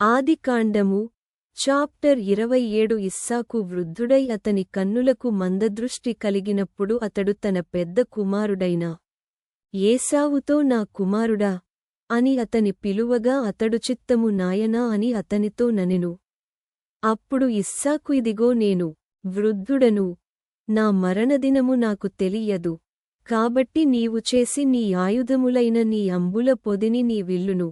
ఆదికాండము చాప్టర్ 27 ఇస్సాకు వృద్ధుడై అతని కన్నులకు మందదృష్టి కలిగినప్పుడు అతడు తన పెద్ద కుమారుడైన ఏశావుతో నా కుమారుడా అని అతని పిలువగా అతడు చిత్తము నాయనా అని అతనితో ననెను. అప్పుడు ఇస్సాకు ఇదిగో నేను వృద్ధుడను, నా మరణదినము నాకు తెలియదు, కాబట్టి నీవు చేసి నీ ఆయుధములైన నీ అంబుల పొదిని నీ విల్లును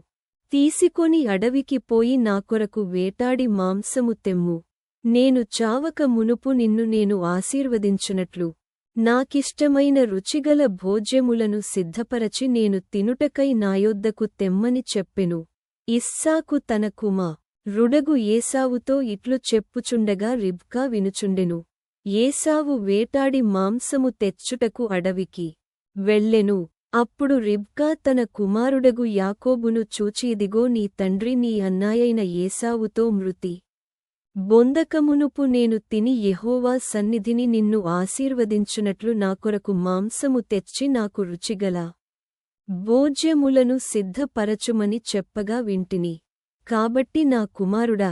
తీసుకొని అడవికి పోయి నా కొరకు వేటాడి మాంసము తెమ్ము. నేను చావక మునుపు నిన్ను నేను ఆశీర్వదించునట్లు నాకిష్టమైన రుచిగల భోజ్యములను సిద్ధపరచి నేను తినుటకై నాయొద్దకు తెమ్మని చెప్పెను. ఇస్సాకు తన కుమారుడగు ఏశావుతో ఇట్లు చెప్పుచుండగా రిబ్కా వినుచుండెను. ఏశావు వేటాడి మాంసము తెచ్చుటకు అడవికి వెళ్ళెను. అప్పుడు రిబ్కా తన కుమారుడగు యాకోబును చూచి ఇదిగో నీ తండ్రి నీ అన్నాయైన ఏశావుతో మృతి బొందకమునుపు నేను తిని యెహోవా సన్నిధిని నిన్ను ఆశీర్వదించునట్లు నా కొరకు మాంసము తెచ్చి నాకు రుచిగల భోజ్యములను సిద్ధపరచుమని చెప్పగా వింటిని. కాబట్టి నా కుమారుడా,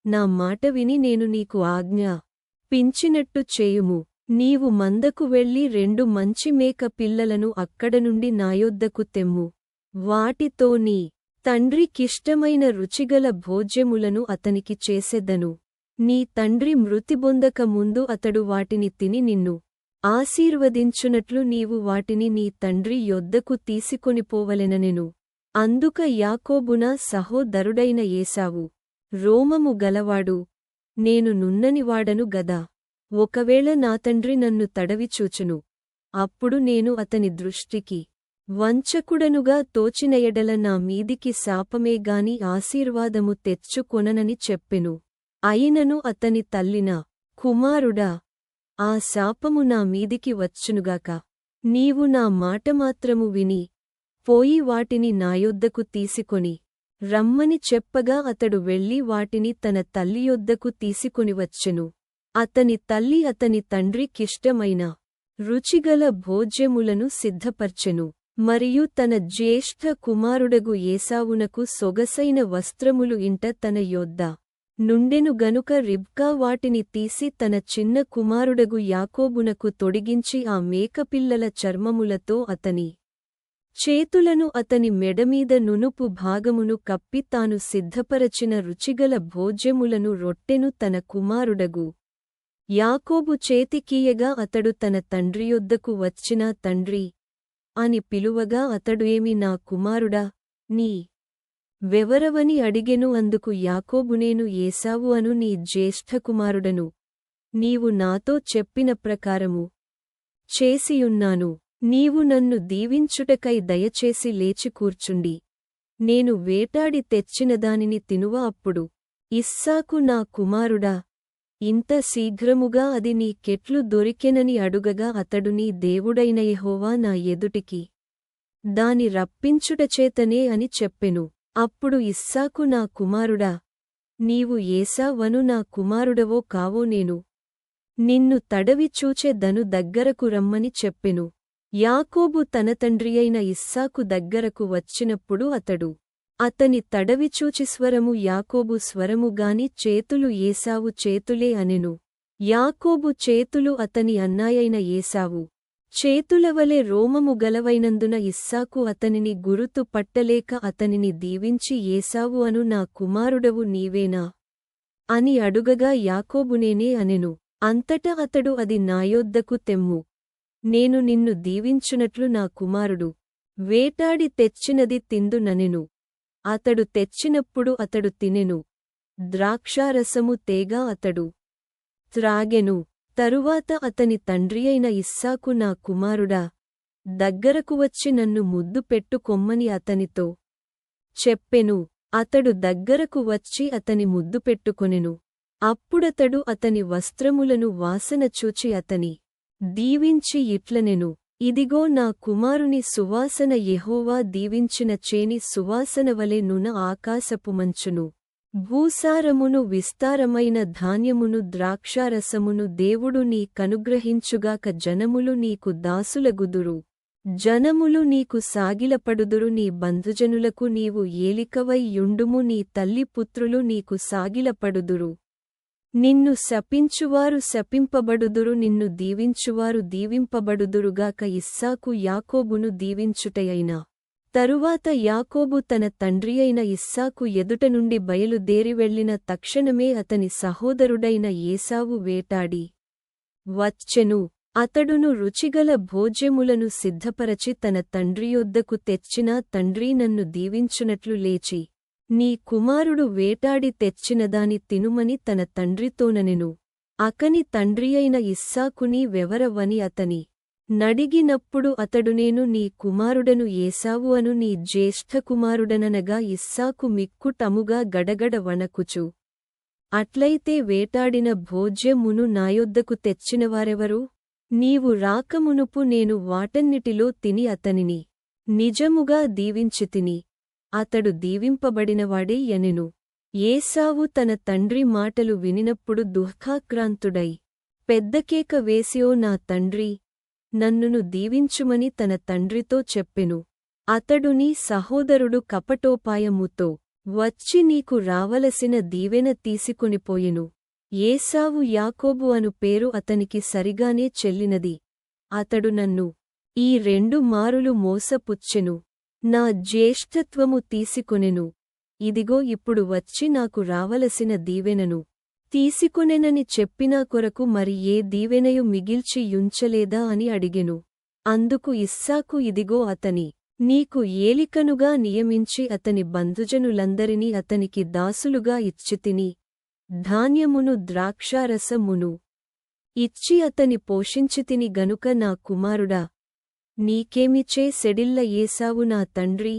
నా మాట విని నేను నీకు ఆజ్ఞాపించినట్టు చేయుము. నీవు మందకు వెళ్ళి 2 మంచి మేక పిల్లలను అక్కడ నుండి నాయొద్దకు తెమ్ము. వాటితో నీ తండ్రికిష్టమైన రుచిగల భోజ్యములను అతనికి చేసెదను. నీ తండ్రి మృతిబొందక ముందు అతడు వాటిని తిని నిన్ను ఆశీర్వదించునట్లు నీవు వాటిని నీ తండ్రి యొద్దకు తీసుకొనిపోవలెననెను. అందుక యాకోబున సహోదరుడైన ఏశావు, రోమము గలవాడు, నేను నున్ననివాడను గదా, ఒకవేళ నా తండ్రి నన్ను తడవి చూచును, అప్పుడు నేను అతని దృష్టికి వంచకుడనుగా తోచిన ఎడల నా మీదికి శాపమే గాని ఆశీర్వాదము తెచ్చుకొననని చెప్పెను. అయినను అతని తల్లిన కుమారుడా, ఆ శాపము నా మీదికి వచ్చునుగాక. నీవు నా మాటమాత్రము విని పోయి వాటిని నాయొద్దకు తీసుకొని రమ్మని చెప్పగా అతడు వెళ్ళి వాటిని తన తల్లియొద్దకు తీసుకొనివచ్చెను. అతని తల్లి అతని తండ్రికిష్టమైన రుచిగల భోజ్యములను సిద్ధపర్చెను. మరియు తన జ్యేష్ఠ కుమారుడగు ఏశావునకు సొగసైన వస్త్రములు ఇంట తన యొద్ద నుండెను గనుక రిబ్కా వాటిని తీసి తన చిన్న కుమారుడగు యాకోబునకు తొడిగించి ఆ మేకపిల్లల చర్మములతో అతని చేతులను అతని మెడమీద నునుపు భాగమును కప్పి తాను సిద్ధపరచిన రుచిగల భోజ్యములను రొట్టెను తన కుమారుడగు యాకోబు చేతికీయగా అతడు తన తండ్రియొద్దకు వచ్చిన తండ్రీ అని పిలువగా అతడు ఏమి నా కుమారుడా, నీ వెవరవని అడిగెను. అందుకు యాకోబు నేను ఏశావు అను నీ జ్యేష్ఠకుమారుడను, నీవు నాతో చెప్పిన ప్రకారము చేసియున్నాను. నీవు నన్ను దీవించుటకై దయచేసి లేచి కూర్చుండి నేను వేటాడి తెచ్చిన దానిని తినువ. అప్పుడు ఇస్సాకు నా కుమారుడా, ఇంత శీఘ్రముగా అది నీకెట్లు దొరికెనని అడుగగా అతడు నీ దేవుడైన యెహోవా నా ఎదుటికి దాని రప్పించుటచేతనే అని చెప్పెను. అప్పుడు ఇస్సాకు నా కుమారుడా, నీవు ఏశావను నా కుమారుడవో కావో నేను నిన్ను తడవి చూచెదను, దగ్గరకు రమ్మని చెప్పెను. యాకోబు తన తండ్రియైన ఇస్సాకు దగ్గరకు వచ్చినప్పుడు అతడు అతని తడవి చూచి స్వరము యాకోబు స్వరము గాని చేతులు ఏశావు చేతులే అనెను. యాకోబు చేతులు అతని అన్నాయైన ఏశావు చేతులవలె రోమము గలవైనందున ఇస్సాకు అతనిని గురుతు పట్టలేక అతనిని దీవించి ఏశావు అను నా కుమారుడవు నీవేనా అని అడుగగా యాకోబునేనే అనెను. అంతటా అతడు అది నాయొద్దకు తెమ్ము, నేను నిన్ను దీవించునట్లు నా కుమారుడు వేటాడి తెచ్చినది తిందుననెను. అతడు తెచ్చినప్పుడు అతడు తినెను. ద్రాక్షారసము తేగా అతడు త్రాగెను. తరువాత అతని తండ్రియైన ఇస్సాకు నా కుమారుడా, దగ్గరకు వచ్చి నన్ను ముద్దు పెట్టుకొమ్మని అతనితో చెప్పెను. అతడు దగ్గరకు వచ్చి అతని ముద్దు పెట్టుకొనెను. అప్పుడతడు అతని వస్త్రములను వాసన చూచి అతని దీవించి ఇట్లనెను, ఇదిగో నా కుమారుని సువాసన యెహోవా దీవించిన చేని సువాసనవలె నున ఆకాశపు మంచును భూసారమును విస్తారమైన ధాన్యమును ద్రాక్షారసమును దేవుడు నీ కనుగ్రహించుగాక. జనములు నీకు దాసులగుదురు. జనములు నీకు సాగిలపడుదురు నీ బంధుజనులకు నీవు ఏలికవై యుండుము నీ తల్లి పుత్రులు నీకు సాగిలపడుదురు. నిన్ను శపించువారు శపింపబడుదురు నిన్ను దీవించువారు దీవింపబడుదురుగాక. ఇస్సాకు యాకోబును దీవించుటయైన తరువాత యాకోబు తన తండ్రియైన ఇస్సాకు ఎదుట నుండి బయలుదేరి వెళ్ళిన తక్షణమే అతని సహోదరుడైన ఏశావు వేటాడి వచ్చెను. అతడును రుచిగల భోజ్యములను సిద్ధపరచి తన తండ్రియొద్దకు తెచ్చినా తండ్రి నన్ను దీవించునట్లు లేచి నీ కుమారుడు వేటాడి తెచ్చినదాని తినుమని తన తండ్రితోననెను. అకని తండ్రియైన ఇస్సాకుని వెవరవని అతని నడిగినప్పుడు అతడు నేను నీ కుమారుడను ఏశావు అను నీ జ్యేష్ఠకుమారుడననగా ఇస్సాకు మిక్కుటముగా గడగడ వణకుచు అట్లయితే వేటాడిన భోజ్యమును నాయొద్దకు తెచ్చినవారెవరు? నీవు రాకమునుపు నేను వాటన్నిటిలో తిని అతనిని నిజముగా దీవించితిని. అతడు దీవింపబడినవాడే యనెను. ఏశావు తన తండ్రి మాటలు వినినప్పుడు దుఃఖాక్రాంతుడై పెద్దకేక వేసియో నా తండ్రీ, నన్నును దీవించుమని తన తండ్రితో చెప్పెను. అతడు నీ సహోదరుడు కపటోపాయముతో వచ్చి నీకు రావలసిన దీవెన తీసుకొనిపోయెను. ఏశావు యాకోబు అను పేరు అతనికి సరిగానే చెల్లినది. అతడు నన్ను ఈ 2 మారులు మోసపుచ్చెను. నా జ్యేష్ఠత్వము తీసుకొనెను. ఇదిగో ఇప్పుడు వచ్చి నాకు రావలసిన దీవెనను తీసుకొనెనని చెప్పినా కొరకు మరి ఏ దీవెనయు మిగిల్చి యుంచలేదా అని అడిగెను. అందుకు ఇస్సాకు ఇదిగో అతని నీకు ఏలికనుగా నియమించి అతని బంధుజనులందరినీ అతనికి దాసులుగా ఇచ్చితిని. ధాన్యమును ద్రాక్షారసమును ఇచ్చి అతని పోషించితిని గనుక నా కుమారుడా, నీకేమిచ్చే సెడిల్ల ఏశావు నా తండ్రీ,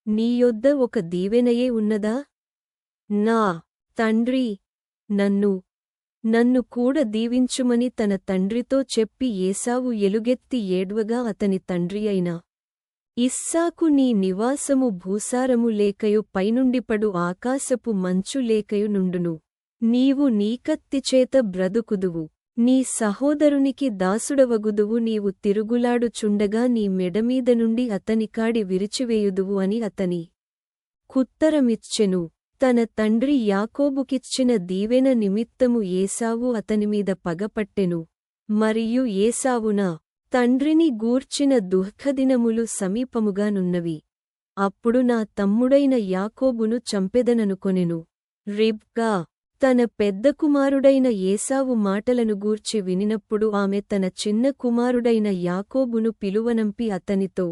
నీయొద్ద ఒక దీవెనయే ఉన్నదా? నా తండ్రీ, నన్ను కూడా దీవించుమని తన తండ్రితో చెప్పి ఏశావు ఎలుగెత్తి ఏడ్వగా అతని తండ్రియైన ఇస్సాకు నీ నివాసము భూసారము లేకయు పైనుండిపడు ఆకాశపు మంచు లేకయు నుండును. నీవు నీకత్తిచేత బ్రతుకుదువు. నీ సహోదరునికి దాసుడవగుదువు. నీవు తిరుగులాడుచుండగా నీ మెడమీద నుండి అతనికాడి విరిచివేయుదువు అని అతని కుత్తరమిచ్చెను. తన తండ్రి యాకోబుకిచ్చిన దీవెన నిమిత్తము ఏశావు అతనిమీద పగపట్టెను. మరియు ఏశావునా తండ్రిని గూర్చిన దుఃఖదినములు సమీపముగానున్నవి. అప్పుడు నా తమ్ముడైన యాకోబును చంపెదననుకొనెను. రిబ్కా తన పెద్ద కుమారుడైన ఏశావు మాటలను గూర్చి వినినప్పుడు ఆమె తన చిన్న కుమారుడైన యాకోబును పిలువనంపి అతనితో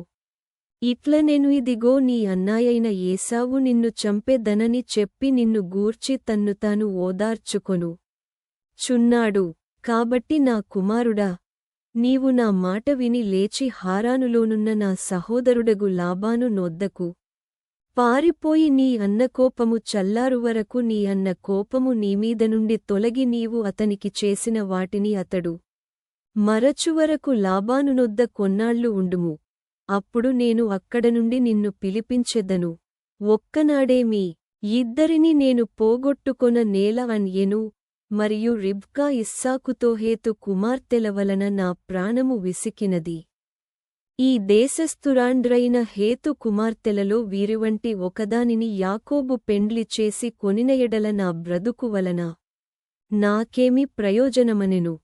ఇట్లనెను, ఇదిగో నీ అన్నాయైన ఏశావు నిన్ను చంపెదనని చెప్పి నిన్ను గూర్చి తన్ను తాను ఓదార్చుకొను చున్నాడు. కాబట్టి నా కుమారుడా, నీవు నా మాట విని లేచి హారానులోనున్న నా సహోదరుడగు లాబాను నొద్దకు పారిపోయి నీ అన్న కోపము చల్లారువరకు నీ అన్న కోపము నీమీద నుండి తొలగి నీవు అతనికి చేసిన వాటిని అతడు మరచువరకు లాబానునొద్ద కొన్నాళ్లు ఉండుము. అప్పుడు నేను అక్కడ నుండి నిన్ను పిలిపించెదను. ఒక్కనాడే మీ ఇద్దరిని నేను పోగొట్టుకొన నేల అన్యెను. మరియు రిబ్కా ఇస్సాకుతో హేతు కుమార్తెల వలన నా ప్రాణము విసికినది. ఈ దేశస్థురాండ్రైన హేతు కుమార్తెలలో వీరివంటి ఒకదానిని యాకోబు పెండ్లి చేసి కొనిన ఎడల నా బ్రతుకు వలన నాకేమి ప్రయోజనమనెను.